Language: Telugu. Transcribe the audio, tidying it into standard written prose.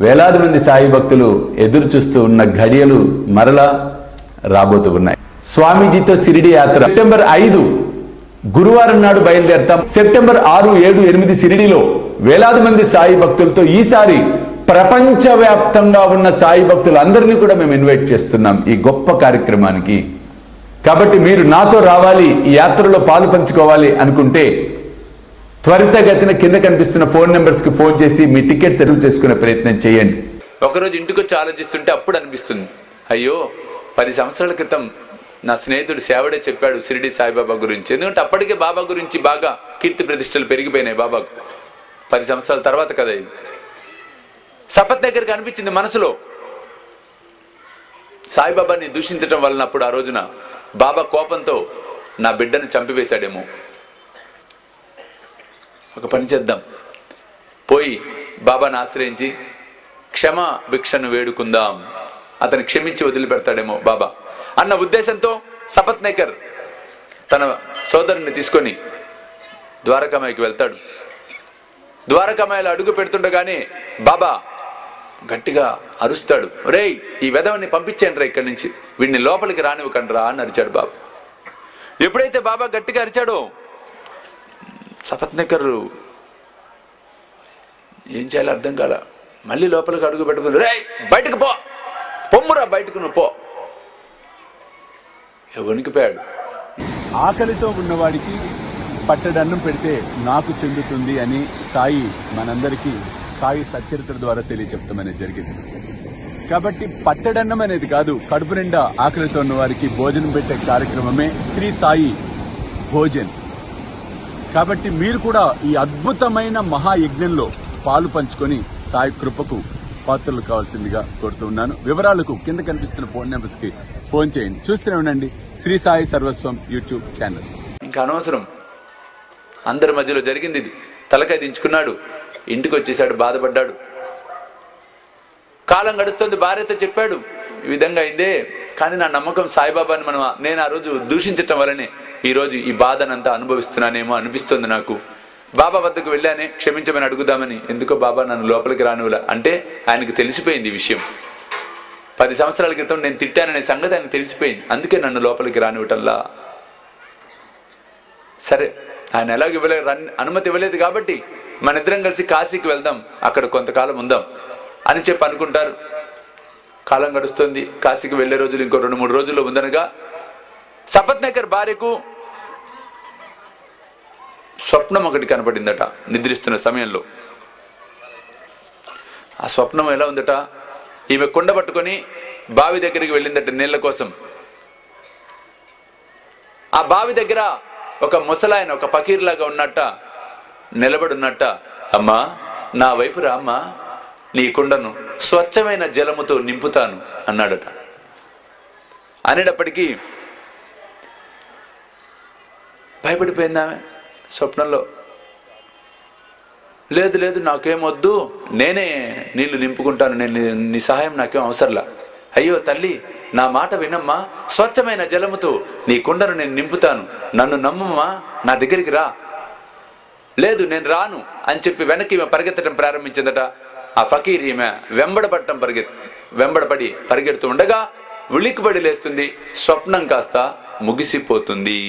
వేలాది మంది సాయి భక్తులు ఎదురు చూస్తూ ఉన్న ఘడియలు మరలా రాబోతూ ఉన్నాయి. స్వామీజీతో షిరిడి యాత్ర సెప్టెంబర్ 5 గురువారం నాడు బయలుదేరతాం. సెప్టెంబర్ 6, 7, 8 షిరిడిలో వేలాది మంది సాయి భక్తులతో ఈసారి ప్రపంచవ్యాప్తంగా ఉన్న సాయి భక్తులందరినీ కూడా మేము ఇన్వైట్ చేస్తున్నాం ఈ గొప్ప కార్యక్రమానికి. కాబట్టి మీరు నాతో రావాలి, ఈ యాత్రలో పాలు పంచుకోవాలి అనుకుంటే త్వరితగతిన కింద కనిపిస్తున్న ఫోన్ నెంబర్స్ కి ఫోన్ చేసి మీ టికెట్ రిజర్వ్ చేసుకునే ప్రయత్నం చేయండి. ఒకరోజు ఇంటికి వచ్చి ఆలోచిస్తుంటే అప్పుడు అనిపిస్తుంది, అయ్యో 10 సంవత్సరాల క్రితం నా స్నేహితుడు సేవడే చెప్పాడు షిరిడి సాయిబాబా గురించి. ఎందుకంటే అప్పటికే బాబా గురించి బాగా కీర్తి ప్రతిష్టలు పెరిగిపోయినాయి బాబాకు. 10 సంవత్సరాల తర్వాత కదా ఇది. సపత్ దగ్గరికి అనిపించింది మనసులో, సాయిబాబాని దూషించడం వలన అప్పుడు ఆ రోజున బాబా కోపంతో నా బిడ్డను చంపివేశాడేమో. ఒక పని చేద్దాం, పోయి బాబాను ఆశ్రయించి క్షమా భిక్షను వేడుకుందాం, అతను క్షమించి వదిలిపెడతాడేమో బాబా అన్న ఉద్దేశంతో సపత్ నేకర్ తన సోదరుని తీసుకొని ద్వారకామాయికి వెళ్తాడు. ద్వారకామాయిలో అడుగు పెడుతుండగానే బాబా గట్టిగా అరుస్తాడు, రేయ్ ఈ వెధవని పంపించేయండి రా ఇక్కడి నుంచి, వీడిని లోపలికి రానివ్వకండి రా అని అరిచాడు బాబా. ఎప్పుడైతే బాబా గట్టిగా అరిచాడో సపత్ నేకర్ ఏం చేయాలో అర్థం కాల. మళ్ళీ లోపలికి అడుగు పెట్టుకుని, రేయ్ బయటకు పో, పొమ్మురా బయటకు నువ్వు పో. వణికిపోయాడు. ఆకలితో ఉన్నవాడికి పట్టడన్నం పెడితే నాకు చెందుతుంది అని సాయి మనందరికీ సాయి సచ్చరిత్ర ద్వారా తెలియచెప్పడం అనేది జరిగింది. కాబట్టి పట్టడన్నం అనేది కాదు, కడుపు నిండా ఆకలితో ఉన్న వారికి భోజనం పెట్టే కార్యక్రమమే శ్రీ సాయి భోజన్. కాబట్టి మీరు కూడా ఈ అద్భుతమైన మహాయజ్ఞంలో పాలు పంచుకొని సాయి కృపకు పాత్రలు కావాల్సిందిగా కోరుతూ ఉన్నాను. వివరాలకు కింద కనిపిస్తున్న ఫోన్ నెంబర్స్ కి ఫోన్ చేయండి. చూస్తూనే ఉండండి శ్రీ సాయి సర్వస్వం యూట్యూబ్ ఛానల్. ఇంకా అనవసరం, అందరి మధ్యలో జరిగింది ఇది. తలకాయ దించుకున్నాడు, ఇంటికి వచ్చేసాడు, బాధపడ్డాడు. కాలం గడుస్తుంది, భార్యతో చెప్పాడు ఈ విధంగా అయిందే, కానీ నా నమ్మకం సాయిబాబాని నేను ఆ రోజు దూషించటం వల్లనే ఈ రోజు ఈ బాధనంతా అనుభవిస్తున్నానేమో అనిపిస్తుంది నాకు. బాబా వద్దకు వెళ్ళానే క్షమించమని అడుగుదామని, ఎందుకో బాబా నన్ను లోపలికి రానివ్వలే అంటే ఆయనకు తెలిసిపోయింది ఈ విషయం. 10 సంవత్సరాల క్రితం నేను తిట్టాననే సంగతి ఆయనకు తెలిసిపోయింది, అందుకే నన్ను లోపలికి రానివ్వటంలా. సరే ఆయన ఎలాగ అనుమతి ఇవ్వలేదు కాబట్టి మన ఇద్దరం కలిసి కాశీకి వెళ్దాం, అక్కడ కొంతకాలం ఉందాం అని చెప్పి అనుకుంటారు. కాలం గడుస్తుంది, కాశీకి వెళ్లే రోజులు ఇంకో 2-3 రోజుల్లో ఉందనగా సపత్ నేకర్ భార్యకు స్వప్నం ఒకటి కనపడిందట నిద్రిస్తున్న సమయంలో. ఆ స్వప్నం ఎలా ఉందట, ఈమె కుండ పట్టుకొని బావి దగ్గరికి వెళ్ళిందట నీళ్ల కోసం. ఆ బావి దగ్గర ఒక ముసలాయన, ఒక ఫకీర్ లాగా ఉన్నట్ట నిలబడి ఉన్నట్ట, అమ్మా నా వైపు రా అమ్మా, నీ కుండను స్వచ్ఛమైన జలముతో నింపుతాను అన్నాడట. అనేటప్పటికీ భయపడిపోయిందామె స్వప్నంలో. లేదు లేదు నాకేమొద్దు, నేనే నీళ్లు నింపుకుంటాను, నీ సహాయం నాకేం అవసరంలా. అయ్యో తల్లి నా మాట వినమ్మా, స్వచ్ఛమైన జలముతో నీ కుండను నేను నింపుతాను, నన్ను నమ్మమ్మా, నా దగ్గరికి రా. లేదు నేను రాను అని చెప్పి వెనక్కి ఈమె పరిగెత్తడం ప్రారంభించిందట. ఆ ఫకీర్ ఈమె వెంబడపడి పరిగెడుతూ ఉండగా ఉలిక్కిపడి లేస్తుంది, స్వప్నం కాస్త ముగిసిపోతుంది.